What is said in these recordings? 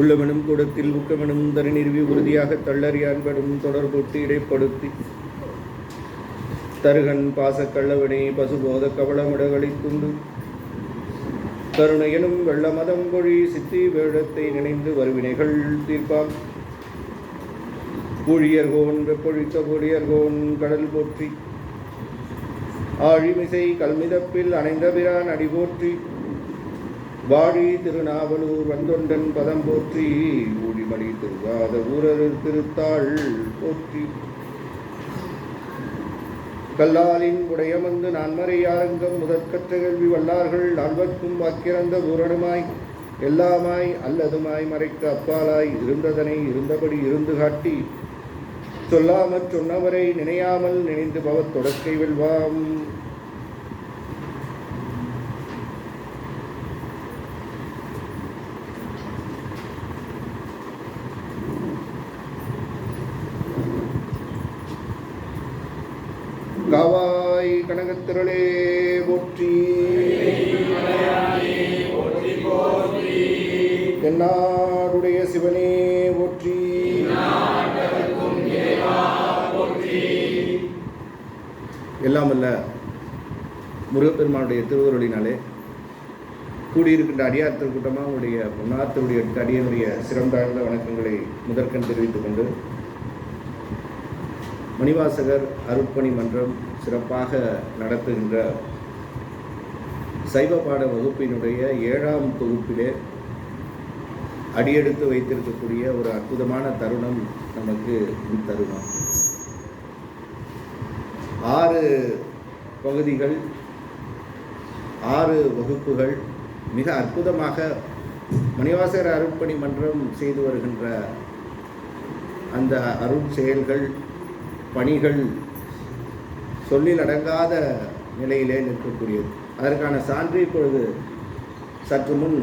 உள்ளமெனும் கூடத்தில் ஊக்கமெனும் தனி நிறுவி உறுதியாக தள்ளறியான்படும் தொடர்புட்டு இடைப்படுத்தி தருகன் பாசக்கள்ளவினை பசுபோத கவளமிடகளை துண்டு கருணையனும் வெள்ளமதம் பொழி சித்தி வேடத்தை நினைந்து வருவினைகள் தீர்ப்பான் ஊழியர்கோன் வெப்பொழித்த பொழியர்கோன் கடல் போற்றி ஆழிமிசை கல்மிதப்பில் அணைந்த பிரான் அடி போற்றி வாழி திருநாவலூர் வந்தொண்டன் பதம் போற்றி ஊழிமணி திருவாத ஊரர் திருத்தாள் போற்றி கல்லாலின் உடையமந்து நான்மறையாரங்கம் முதற்கற்ற கேள்வி வல்லார்கள் நால்வர்க்கும் வாக்கிறந்த பூரணமாய் எல்லாமாய் அல்லதுமாய் மறைக்க அப்பாலாய் இருந்ததனை இருந்தபடி இருந்து காட்டி சொல்லாமற் சொன்னவரை நினையாமல் நினைந்து பவத் தொடக்கை வெல்வாம். காவாய் கனகத்திரளே போற்றி தென்னாடுடைய சிவனே போற்றி எல்லாம் அல்ல முருகப்பெருமானுடைய திருவருளினாலே கூடியிருக்கின்ற அடியார் திருக்கூட்டமாக அவருடைய முன்னாத்தருடைய அடியனுடைய சிறந்தாழ்ந்த வணக்கங்களை முதற்கண் தெரிவித்துக் கொண்டு மணிவாசகர் அருட்பணி மன்றம் சிறப்பாக நடத்துகின்ற சைவ பாட வகுப்பினுடைய 7ஆம் தொகுப்பிலே அடியெடுத்து வைத்திருக்கக்கூடிய ஒரு அற்புதமான தருணம் நமக்கு தருணம். 6 பகுதிகள், 6 வகுப்புகள் மிக அற்புதமாக மணிவாசகர் அருட்பணி மன்றம் செய்து வருகின்ற அந்த அருட் செயல்கள் பணிகள் சொல்லில் அடங்காத நிலையிலே நிற்கக்கூடியது. அதற்கான சான்று இப்பொழுது சற்று முன்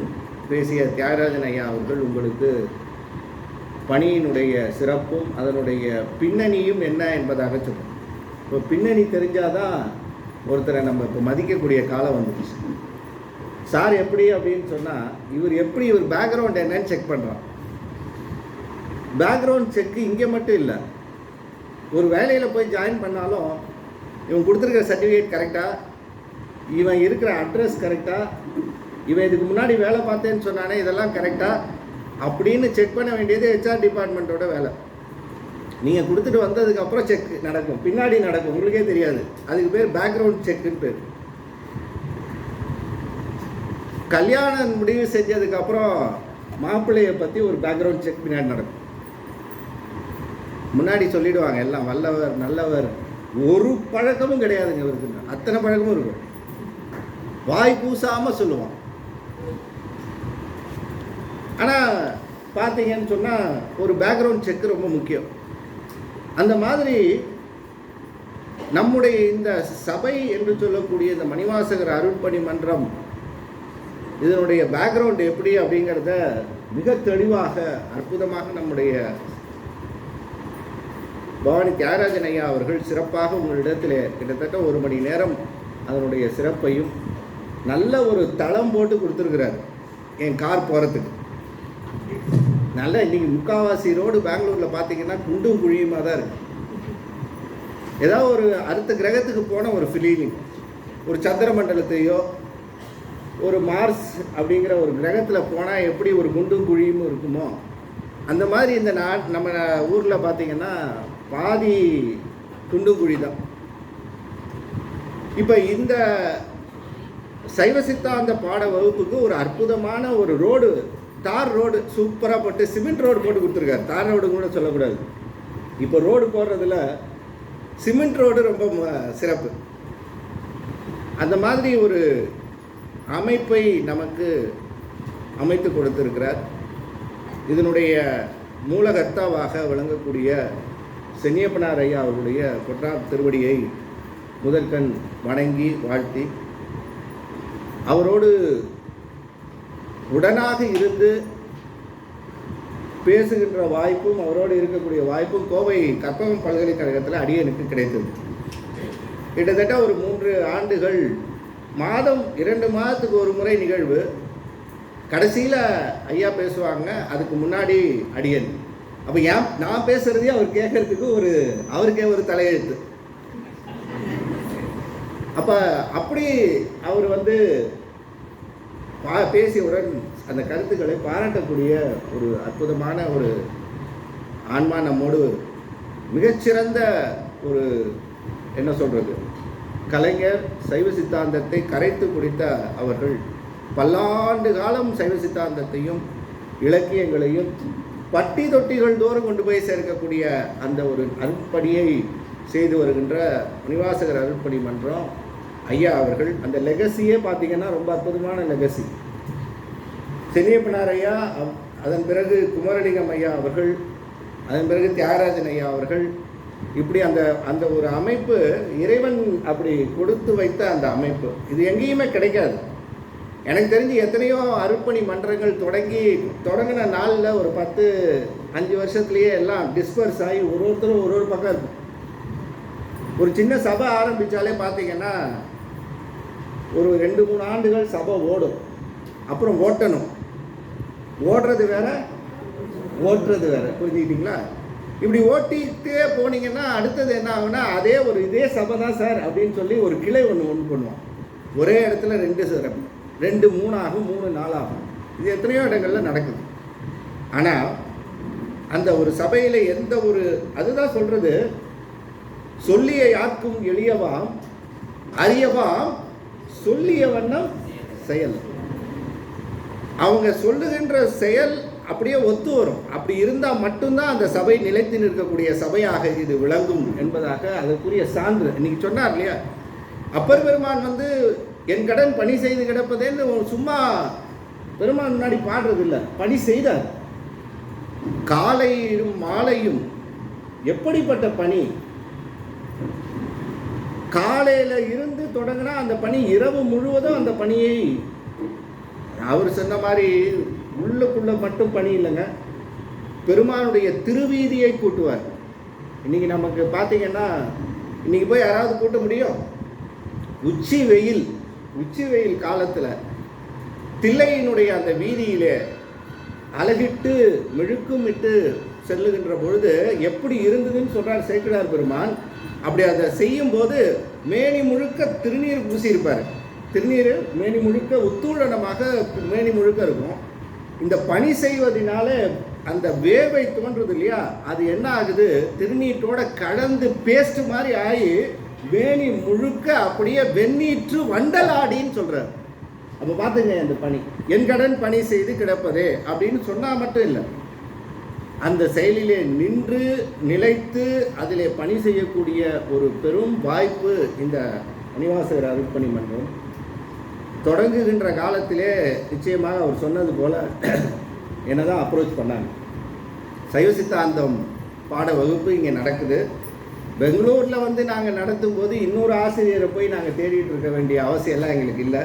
பேசிய தியாகராஜன் ஐயா அவர்கள் உங்களுக்கு பணியினுடைய சிறப்பும் அதனுடைய பின்னணியும் என்ன என்பதாக சொன்னார். இப்போ பின்னணி தெரிஞ்சாதான் ஒருத்தரை நம்ம இப்போ மதிக்கக்கூடிய காலம் வந்துடுச்சு. சார் எப்படி அப்படின்னு சொன்னால் இவர் பேக்ரவுண்ட் என்னன்னு செக் பண்ணுறான். பேக்ரவுண்ட் செக்கு இங்கே மட்டும் இல்லை, ஒரு வேலையில் போய் ஜாயின் பண்ணாலும் இவன் கொடுத்துருக்கிற சர்டிஃபிகேட் கரெக்டாக, இவன் இருக்கிற அட்ரஸ் கரெக்டாக, இவன் இதுக்கு முன்னாடி வேலை பார்த்தேன்னு சொன்னானே இதெல்லாம் கரெக்டாக அப்படின்னு செக் பண்ண வேண்டியது ஹெச்ஆர் டிபார்ட்மெண்ட்டோட வேலை. நீங்கள் கொடுத்துட்டு வந்ததுக்கப்புறம் செக் நடக்கும், பின்னாடி நடக்கும், உங்களுக்கே தெரியாது. அதுக்கு பேர் பேக்ரவுண்ட் செக்குன்னு பேர். கல்யாணம் முடிவு செஞ்சதுக்கப்புறம் மாப்பிள்ளையை பற்றி ஒரு பேக்ரவுண்ட் செக் பின்னாடி நடக்கும். முன்னாடி சொல்லிடுவாங்க எல்லாம் வல்லவர் நல்லவர், ஒரு பழக்கமும் கிடையாதுங்க இவருக்கு, அத்தனை பழக்கமும் இருக்கும். வாய் பூசாமல் சொல்லுவான். ஆனால் பார்த்தீங்கன்னு சொன்னால் ஒரு பேக்ரவுண்ட் செக் ரொம்ப முக்கியம். அந்த மாதிரி நம்முடைய இந்த சபை என்று சொல்லக்கூடிய இந்த மணிவாசகர் அருட்பணி மன்றம் இதனுடைய பேக்ரவுண்ட் எப்படி அப்படிங்கிறத மிக தெளிவாக அற்புதமாக நம்முடைய பவானி தியாகராஜன் ஐயா அவர்கள் சிறப்பாக உங்களிடத்தில் கிட்டத்தட்ட 1 மணி நேரம் அதனுடைய சிறப்பையும் நல்ல ஒரு தளம் போட்டு கொடுத்துருக்கிறார் என் கார் போகிறதுக்கு. நல்ல இன்றைக்கி முக்கால்வாசி ரோடு பெங்களூரில் பார்த்தீங்கன்னா குண்டும் குழியுமாக தான் இருக்குது. ஏதாவது ஒரு அடுத்த கிரகத்துக்கு போன ஒரு ஃபீலிங், ஒரு சந்திர மண்டலத்தையோ ஒரு மார்ஸ் அப்படிங்கிற ஒரு கிரகத்தில் போனால் எப்படி ஒரு குண்டும் குழியும் இருக்குமோ அந்த மாதிரி இந்த நம்ம ஊரில் பார்த்தீங்கன்னா பாதி குண்டும் குழி தான். இப்போ இந்த சைவ சித்தாந்த பாட வகுப்புக்கு ஒரு அற்புதமான ஒரு ரோடு, தார் ரோடு சூப்பராக போட்டு சிமெண்ட் ரோடு போட்டு கொடுத்துருக்காரு. தார் ரோடு கூட சொல்லக்கூடாது, இப்போ ரோடு போடுறதுல சிமெண்ட் ரோடு ரொம்ப சிறப்பு. அந்த மாதிரி ஒரு அமைப்பை நமக்கு அமைத்து கொடுத்திருக்கிறார். இதனுடைய மூலகர்த்தாவாக விளங்கக்கூடிய சென்னியப்பனார் ஐயா அவருடைய பொற்றார் திருவடியை முதற்கண் வணங்கி வாழ்த்தி அவரோடு உடனாக இருந்து பேசுகின்ற வாய்ப்பும் அவரோடு இருக்கக்கூடிய வாய்ப்பும் கோவை கற்பகம் பல்கலைக்கழகத்தில் அடியனுக்கு கிடைத்தது. கிட்டத்தட்ட ஒரு 3 ஆண்டுகள் மாதம் 2 மாதத்துக்கு ஒரு முறை நிகழ்வு. கடைசியில் ஐயா பேசுவாங்க, அதுக்கு முன்னாடி அடியன். அப்போ ஏன் நான் பேசுகிறதே அவர் கேட்கறதுக்கு அவருக்கே ஒரு தலையெழுத்து. அப்போ அப்படி அவர் பேசியவுடன் அந்த கருத்துக்களை பாராட்டக்கூடிய ஒரு அற்புதமான ஒரு ஆன்மா நம்மோடு, மிகச்சிறந்த ஒரு என்ன சொல்கிறது, கலைஞர். சைவ சித்தாந்தத்தை கரைத்து குடித்த அவர்கள் பல்லாண்டு காலம் சைவ சித்தாந்தத்தையும் இலக்கியங்களையும் பட்டி தொட்டிகள் தோறும் கொண்டு போய் சேர்க்கக்கூடிய அந்த ஒரு அருட்பணியை செய்து வருகின்ற மணிவாசகர் அருட்பணி மன்றம் ஐயா அவர்கள். அந்த லெகசியே பார்த்திங்கன்னா ரொம்ப அற்புதமான லெகசி. சென்னியப்பனார் ஐயா, அதன் பிறகு குமரலிங்கம் ஐயா அவர்கள், அதன் பிறகு தியாகராஜன் ஐயா அவர்கள், இப்படி அந்த அந்த ஒரு அமைப்பு இறைவன் அப்படி கொடுத்து வைத்த அந்த அமைப்பு இது எங்கேயுமே கிடைக்காது. எனக்கு தெரிஞ்சு எத்தனையோ அருட்பணி மன்றங்கள் தொடங்கின நாளில் ஒரு 5 வருஷத்துலேயே எல்லாம் டிஸ்பர்ஸ் ஆகி ஒருத்தரும் ஒரு பக்கம் இருக்கும். ஒரு சின்ன சபை ஆரம்பித்தாலே பார்த்தீங்கன்னா ஒரு 2-3 ஆண்டுகள் சபை ஓடும். அப்புறம் ஓட்டணும், ஓடுறது வேற ஓட்டுறது வேற, புரிஞ்சுக்கிட்டீங்களா? இப்படி ஓட்டிகிட்டே போனீங்கன்னா அடுத்தது என்ன ஆகுனா, இதே சபை தான் சார் அப்படின்னு சொல்லி ஒரு கிளை ஒன்று பண்ணுவோம். ஒரே இடத்துல 2 3 ஆகும், 3 4 ஆகும். இது எத்தனையோ இடங்களில் நடக்குது. ஆனால் அந்த ஒரு சபையில் அதுதான் சொல்கிறது, சொல்லிய யாருக்கும் எளியவாம் அறியவாம் சொல்லிய வண்ணம் செயல். அவங்க சொல்லுகின்ற செயல் அப்படியே ஒத்து வரும். அப்படி இருந்தால் மட்டும்தான் அந்த சபை நிலைத்து நிற்கக்கூடிய சபையாக இது விளங்கும் என்பதாக அதற்குரிய சான்று. இன்னைக்கு சொன்னார் இல்லையா, அப்பர் பெருமான் என் கடன் பணி செய்து கிடப்பதேன்னு சும்மா பெருமான் முன்னாடி பாடுறதில்லை, பணி செய்தார். காலையும் மாலையும் எப்படிப்பட்ட பணி, காலையில் இருந்து தொடங்கினா அந்த பணி இரவு முழுவதும் அந்த பணியை அவர் சொன்ன மாதிரி உள்ளுக்குள்ள மட்டும் பணி இல்லைங்க, பெருமானுடைய திருவீதியை கூட்டுவார். இன்னைக்கு நமக்கு பார்த்தீங்கன்னா இன்னைக்கு போய் யாராவது கூட்ட முடியும்? உச்சி வெயில் காலத்தில் தில்லையினுடைய அந்த வீதியிலே அழகிட்டு மெழுக்குமிட்டு செல்லுகின்ற பொழுது எப்படி இருந்ததுன்னு சொல்கிறார் சேக்கிழார் பெருமான். அப்படி அதை செய்யும்போது மேனி முழுக்க திருநீர் பூசியிருப்பார். திருநீர் மேனி முழுக்க உத்தூளனமாக மேனி முழுக்க இருக்கும். இந்த பணி செய்வதனால அந்த வேர்வை தோன்றுது இல்லையா, அது என்ன ஆகுது, திருநீற்றோட கலந்து பேஸ்ட் மாதிரி ஆகி மேனி முழுக்க அப்படியே வெந்நீற்று வண்டலாடின்னு சொல்கிறார். அப்போ பார்த்துங்க, அந்த பணி என் கடன் பணி செய்து கிடப்பதே அப்படின்னு சொன்னால் மட்டும் இல்லை, அந்த செயலிலே நின்று நிலைத்து அதிலே பணி செய்யக்கூடிய ஒரு பெரும் வாய்ப்பு இந்த மணிவாசகர் அருட்பணி மன்றம் தொடங்குகின்ற காலத்திலே நிச்சயமாக அவர் சொன்னது போல் என்ன தான் அப்ரோச் பண்ணாங்க. சைவ சித்தாந்தம் பாட வகுப்பு இங்கே நடக்குது. பெங்களூரில் நாங்கள் நடத்தும் போது இன்னொரு ஆசிரியரை போய் நாங்கள் தேடிட்டு இருக்க வேண்டிய அவசியம்லாம் எங்களுக்கு இல்லை.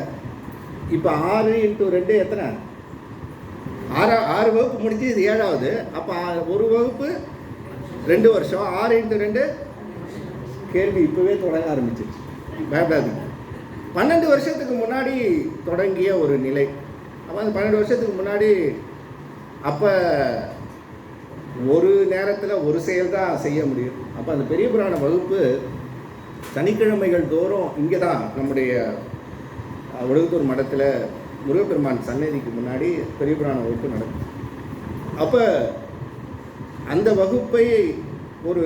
இப்போ 6x2 எத்தனை, 6 வகுப்பு முடிச்சு இது 7வது. அப்போ ஒரு வகுப்பு 2 வருஷம், 6x2 கேள்வி இப்போவே தொடங்க ஆரம்பிச்சிருச்சு. வேண்டாது 12 வருஷத்துக்கு முன்னாடி தொடங்கிய ஒரு நிலை. அப்போ அந்த 12 வருஷத்துக்கு முன்னாடி அப்போ ஒரு நேரத்தில் ஒரு செயல் தான் செய்ய முடியும். அப்போ அந்த பெரிய புராண வகுப்பு சனிக்கிழமைகள் தோறும் இங்கே தான் நம்முடைய ஒடுகுத்தூர் மடத்தில் முருகப்பெருமான் சன்னதிக்கு முன்னாடி பெரிய புராண வகுப்பு நடக்கும். அப்போ அந்த வகுப்பை ஒரு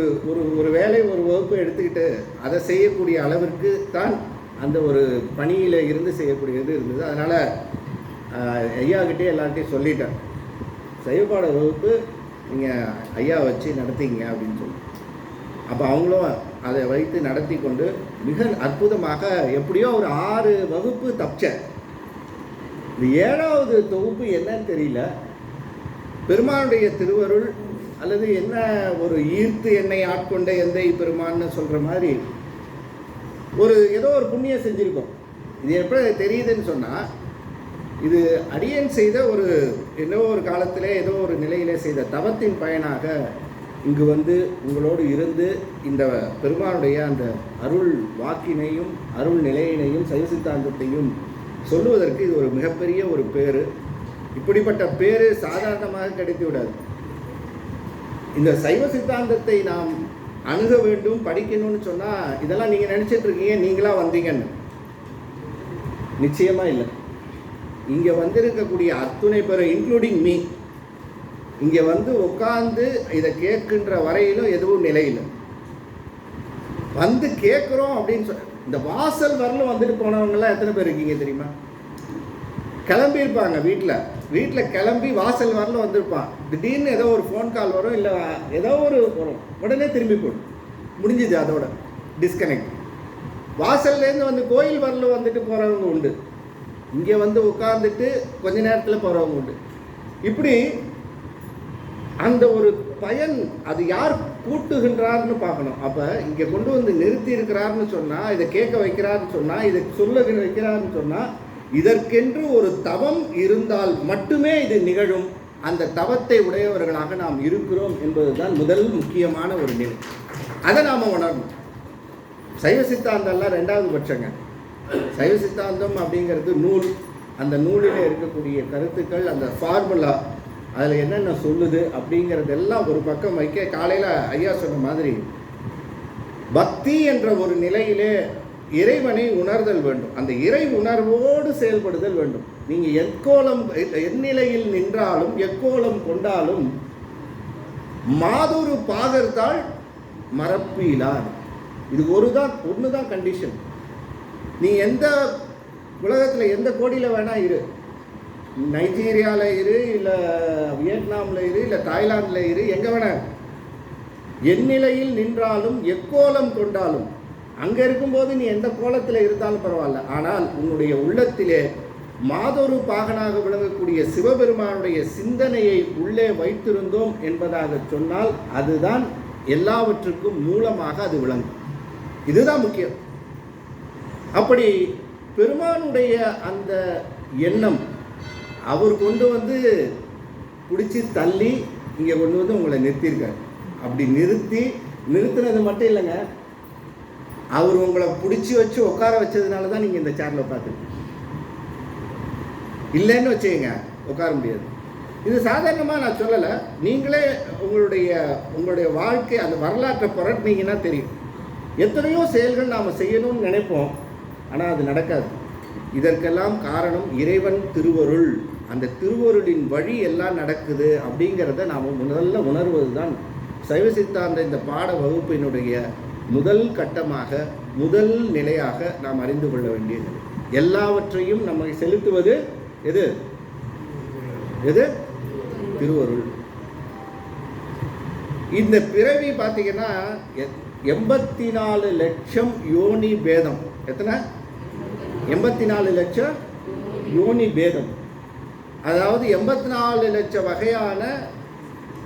ஒரு வேலை ஒரு வகுப்பை எடுத்துக்கிட்டு அதை செய்யக்கூடிய அளவிற்கு தான் அந்த ஒரு பணியில் இருந்து செய்யக்கூடியது இருந்தது. அதனால் ஐயாக்கிட்டே எல்லார்ட்டையும் சொல்லிட்டேன், சைவப்பாட வகுப்பு நீங்கள் ஐயா வச்சு நடத்திங்க அப்படின்னு சொல்லி. அப்போ அவங்களும் அதை வைத்து நடத்தி கொண்டு மிக அற்புதமாக எப்படியோ ஒரு 6 வகுப்பு தப்பிச்சேன். இது 7வது தொகுப்பு என்னன்னு தெரியல, பெருமானுடைய திருவருள் அல்லது என்ன ஒரு ஈர்த்து என்னை ஆட்கொண்ட எந்தை பெருமான்னு சொல்கிற மாதிரி ஏதோ ஒரு புண்ணியம் செஞ்சுருக்கோம். இது எப்படி தெரியுதுன்னு சொன்னால், இது அடியன் செய்த ஏதோ ஒரு காலத்தில் ஏதோ ஒரு நிலையிலே செய்த தவத்தின் பயனாக இங்கு உங்களோடு இருந்து இந்த பெருமானுடைய அந்த அருள் வாக்கினையும் அருள் நிலையினையும் சைவ சித்தாந்தத்தையும் சொல்லுவதற்கு இது ஒரு மிகப்பெரிய ஒரு பேர். இப்படிப்பட்ட பேரு சாதாரணமாக கிடைத்து விடாது. இந்த சைவ சித்தாந்தத்தை நாம் அணுக வேண்டும், படிக்கணும்னு சொன்னால் இதெல்லாம் நீங்கள் நினச்சிட்டு இருக்கீங்க நீங்களா வந்தீங்கன்னு. நிச்சயமாக இல்லை. இங்கே வந்திருக்கக்கூடிய அத்துணை பேர் இன்க்ளூடிங் மீ இங்கே வந்து உட்காந்து இதை கேட்கின்ற வரையிலும் எதுவும் நிலையில் வந்து கேட்குறோம் அப்படின்னு சொல்ல. இந்த வாசல் வரலும் வந்துட்டு போனவங்கெல்லாம் எத்தனை பேர் இருக்கீங்க தெரியுமா? கிளம்பியிருப்பாங்க, வீட்டில் கிளம்பி வாசல் வரலும் வந்திருப்பான். திடீர்னு ஏதோ ஒரு ஃபோன் கால் வரும், இல்லை ஏதோ ஒரு வரும், உடனே திரும்பி போடும், முடிஞ்சுது, அதோட டிஸ்கனெக்ட். வாசல்லேருந்து வந்து கோயில் வரலும் வந்துட்டு போகிறவங்க உண்டு, இங்கே வந்து உட்காந்துட்டு கொஞ்ச நேரத்தில் போகிறவங்க உண்டு. இப்படி அந்த ஒரு பயன் அது யார் கூட்டுகின்றார்னு பார்க்கணும். அப்போ இங்கே கொண்டு வந்து நிறுத்தி இருக்கிறார்னு சொன்னால், இதை கேட்க வைக்கிறார்னு சொன்னால், இதை சொல்ல வைக்கிறார்னு சொன்னால், இதற்கென்று ஒரு தவம் இருந்தால் மட்டுமே இது நிகழும். அந்த தவத்தை உடையவர்களாக நாம் இருக்கிறோம் என்பதுதான் முதல் முக்கியமான ஒரு நிலை. அதை நாம் உணரணும். சைவ சித்தாந்தம்லாம் ரெண்டாவது பட்சங்க. சைவ சித்தாந்தம் அப்படிங்கிறது நூல், அந்த நூலில் இருக்கக்கூடிய கருத்துக்கள், அந்த ஃபார்முலா, அதில் என்னென்ன சொல்லுது அப்படிங்கிறதெல்லாம் ஒரு பக்கம் வைக்க, காலையில் ஐயா சொன்ன மாதிரி பக்தி என்ற ஒரு நிலையிலே இறைவனை உணர்தல் வேண்டும். அந்த இறை உணர்வோடு செயல்படுதல் வேண்டும். நீங்கள் எந்நிலையில் நின்றாலும் எக்கோலம் கொண்டாலும் மாதொரு பாகர்த்தால் மறப்பீலார். இது ஒன்று தான் கண்டிஷன். நீ எந்த உலகத்தில் எந்த கோடியில் வேணா இரு, நைஜீரியாவில் இரு, இல்லை வியட்நாமில் இரு, இல்லை தாய்லாந்தில் இரு, எங்கே வேணா, எந்நிலையில் நின்றாலும் எக்கோலம் கொண்டாலும், அங்கே இருக்கும்போது நீ எந்த கோலத்தில் இருந்தாலும் பரவாயில்ல, ஆனால் உன்னுடைய உள்ளத்திலே மாதொரு பாகனாக விளங்கக்கூடிய சிவபெருமானுடைய சிந்தனையை உள்ளே வைத்திருந்தோம் என்பதாக சொன்னால் அதுதான் எல்லாவற்றுக்கும் மூலமாக அது விளங்கும். இதுதான் முக்கியம். அப்படி பெருமானுடைய அந்த எண்ணம் அவர் கொண்டு வந்து பிடிச்சி தள்ளி இங்கே கொண்டு வந்து உங்களை நிறுத்தியிருக்காரு. அப்படி நிறுத்தினது மட்டும் இல்லைங்க, அவர் உங்களை பிடிச்சி வச்சு உட்கார வச்சதுனால தான் நீங்கள் இந்த சேரில் உட்காந்துருக்கீங்க. இல்லைன்னு வச்சுக்கங்க, உட்கார முடியாது. இது சாதாரணமாக நான் சொல்லலை. நீங்களே உங்களுடைய வாழ்க்கை அந்த வரலாற்றை புரட்டினீங்கன்னா தெரியும். எத்தனையோ செயல்கள் நாம் செய்யணும்னு நினைப்போம், ஆனால் அது நடக்காது. இதற்கெல்லாம் காரணம் இறைவன் திருவருள். அந்த திருவருளின் வழி எல்லாம் நடக்குது அப்படிங்கிறத நாம் முதல்ல உணர்வது தான் சைவ சித்தாந்த இந்த பாட வகுப்பினுடைய முதல் கட்டமாக, முதல் நிலையாக நாம் அறிந்து கொள்ள வேண்டிய நிலை. எல்லாவற்றையும் நம்மை செலுத்துவது எது? திருவருள். இந்த பிறவி பார்த்தீங்கன்னா 84 லட்சம் யோனி பேதம். எத்தனை? 84 லட்சம் யோனி பேதம். அதாவது 84 லட்சம் வகையான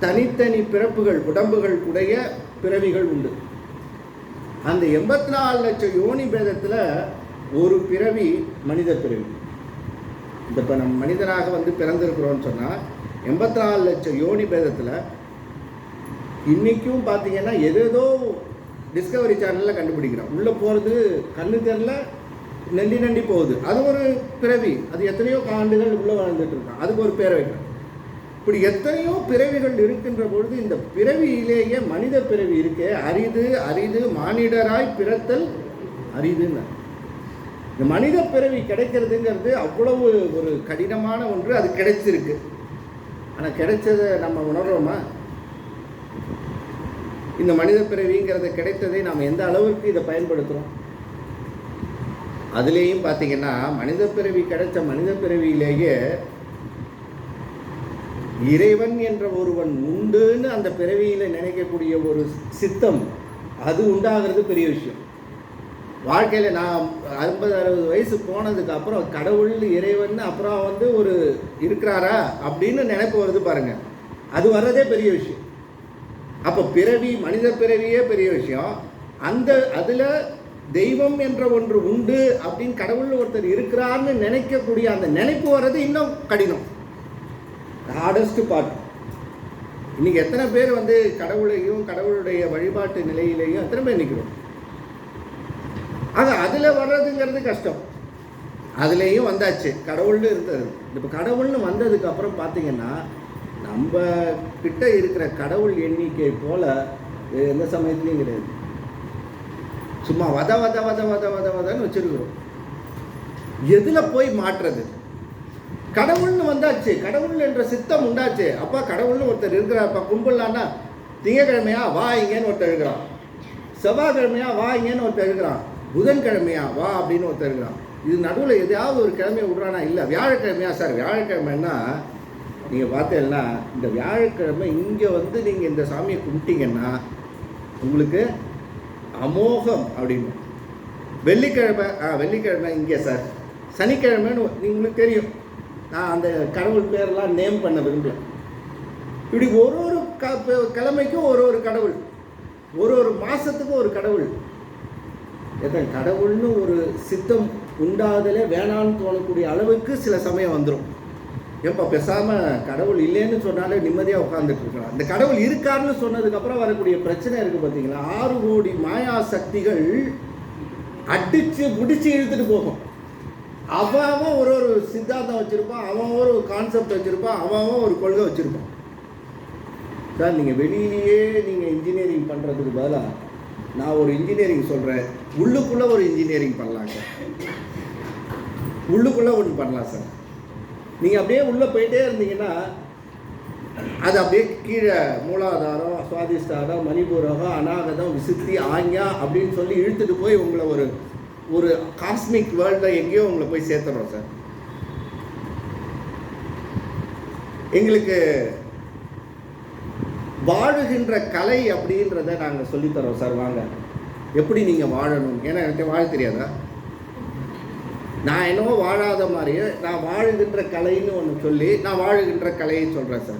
தனித்தனி பிறப்புகள், உடம்புகள் உடைய பிறவிகள் உண்டு. அந்த 84 லட்சம் யோனி பேதத்தில் ஒரு பிறவி மனித பிறவி. இப்போ நம்ம மனிதனாக வந்து பிறந்திருக்கிறோன்னு சொன்னால் 84 லட்சம் யோனி பேதத்தில் இன்றைக்கும் பார்த்தீங்கன்னா ஏதேதோ டிஸ்கவரி சேனலில் கண்டுபிடிக்கிறோம். உள்ளே போகிறது கண்ணு தெரியல, நண்டி போகுது. அது ஒரு பிறவி. அது எத்தனையோ ஆண்டுகள் உள்ளே வாழ்ந்துட்டு இருக்கான். அதுக்கு ஒரு பேரை வைக்கிறோம். இப்படி எத்தனையோ பிறவிகள் இருக்கின்ற பொழுது இந்த பிறவியிலேயே மனித பிறவி இருக்கே அரிது மானிடராய் பிறத்தல் அரிதுன்னு. இந்த மனித பிறவி கிடைக்கிறதுங்கிறது அவ்வளவு ஒரு கடினமான ஒன்று. அது கிடைச்சிருக்கு. ஆனால் கிடைச்சதை நம்ம உணர்றோமா? இந்த மனித பிறவிங்கிறது கிடைத்ததை நாம் எந்த அளவுக்கு இதை பயன்படுத்துகிறோம்? அதுலேயும் பார்த்தீங்கன்னா மனித பிறவி கிடைச்ச மனித பிறவியிலேயே இறைவன் என்ற ஒருவன் உண்டுன்னு அந்த பிறவியில் நினைக்கக்கூடிய ஒரு சித்தம், அது உண்டாகிறது பெரிய விஷயம். வாழ்க்கையில் நான் 50-60 வயசு போனதுக்கு அப்புறம் கடவுள் இறைவன் அப்புறம் வந்து ஒரு இருக்கிறாரா அப்படின்னு நினைப்பு வருது பாருங்க, அது வர்றதே பெரிய விஷயம். அப்போ பிறவி, மனித பிறவியே பெரிய விஷயம். அதில் தெய்வம் என்ற ஒன்று உண்டு அப்படின்னு கடவுள் ஒருத்தர் இருக்கிறார்னு நினைக்கக்கூடிய அந்த நினைப்பு வர்றது இன்னும் கடினம், ஹார்டஸ்ட் பார்ட். இன்னைக்கு எத்தனை பேர் வந்து கடவுளையும் கடவுளுடைய வழிபாட்டு நிலையிலையும் எத்தனை பேர் நிற்கிறோம்? அதில் வர்றதுங்கிறது கஷ்டம். அதுலேயும் வந்தாச்சு, கடவுள்னு இருந்தது. இப்போ கடவுள்னு வந்ததுக்கு அப்புறம் பார்த்தீங்கன்னா நம்ம கிட்ட இருக்கிற கடவுள் எண்ணிக்கை போல எந்த சமயத்துலையும் கிடையாது. சும்மா வத வத வத வத வத வதன்னு வச்சிருக்கிறோம். எதில் போய் மாற்றுறது? கடவுள்னு வந்தாச்சு, கடவுள் என்ற சித்தம் உண்டாச்சு. அப்பா கடவுள்னு ஒருத்தர் இருக்கிறாப்பா, கும்பிடலான்னா திங்கக்கிழமையா வா இங்கேன்னு ஒருத்தர் இருக்கிறான், செவ்வாய்க்கிழமையா வா இங்கேன்னு ஒருத்தர் இருக்கிறான், புதன்கிழமையா வா அப்படின்னு ஒருத்தர் இருக்கிறான். இது நடுவில் எதையாவது ஒரு கிழமையை விட்றானா? இல்லை. வியாழக்கிழமையா சார்? வியாழக்கிழமைன்னா நீங்கள் பார்த்தீங்கன்னா இந்த வியாழக்கிழமை இங்கே வந்து நீங்கள் இந்த சாமியை கும்பிட்டீங்கன்னா உங்களுக்கு அமோகம் அப்படின்னு. வெள்ளிக்கிழமை வெள்ளிக்கிழமை இங்கே சார். சனிக்கிழமைன்னு உங்களுக்கு தெரியும், நான் அந்த கடவுள் பேரெல்லாம் நேம் பண்ண விரும்பல. இப்படி ஒரு ஒரு கிழமைக்கும் ஒரு ஒரு கடவுள், ஒரு ஒரு மாதத்துக்கும் ஒரு கடவுள். எத்தனை கடவுள்னு ஒரு சித்தம் உண்டாதலே வேணான்னு தோணக்கூடிய அளவுக்கு சில சமயம் வந்துடும். எப்போ பேசாமல் கடவுள் இல்லைன்னு சொன்னாலே நிம்மதியாக உட்காந்துட்டு இருக்கலாம். இந்த கடவுள் இருக்காருன்னு சொன்னதுக்கப்புறம் வரக்கூடிய பிரச்சனை இருக்குது பார்த்தீங்களா? 6 கோடி மாயா சக்திகள் அடித்து பிடிச்சி இழுத்துட்டு போகும். அவன் ஒரு ஒரு சித்தாந்தம் வச்சுருப்பான், அவன் ஒரு கான்செப்ட் வச்சுருப்பான், அவன் ஒரு கொள்கை வச்சுருப்பான். சார் நீங்கள் வெளியிலேயே நீங்கள் இன்ஜினியரிங் பண்ணுறதுக்கு பதிலாக நான் ஒரு இன்ஜினியரிங் சொல்கிறேன், உள்ளுக்குள்ளே ஒரு இன்ஜினியரிங் பண்ணலாம் சார். உள்ளுக்குள்ளே ஒன்று பண்ணலாம் சார். நீங்கள் அப்படியே உள்ளே போயிட்டே இருந்தீங்கன்னா அது அப்படியே கீழே மூலாதாரம், சுவாதிஷ்டானம், மணிபூரகம், அநாகதம், விசுத்தி, ஆஞ்ஞா அப்படின்னு சொல்லி இழுத்துட்டு போய் உங்களை ஒரு ஒரு காஸ்மிக் வேர்ல்டில் எங்கேயோ உங்களை போய் சேர்த்துறோம் சார். எங்களுக்கு வாழுகின்ற கலை அப்படின்றத நாங்கள் சொல்லித்தரோம் சார். வாங்க, எப்படி நீங்கள் வாழணும். ஏன்னா எனக்கு வாழ தெரியாதா? நான் என்னவோ வாழாத மாதிரியே நான் வாழுகின்ற கலைன்னு ஒன்று சொல்லி நான் வாழுகின்ற கலையை சொல்கிறேன் சார்.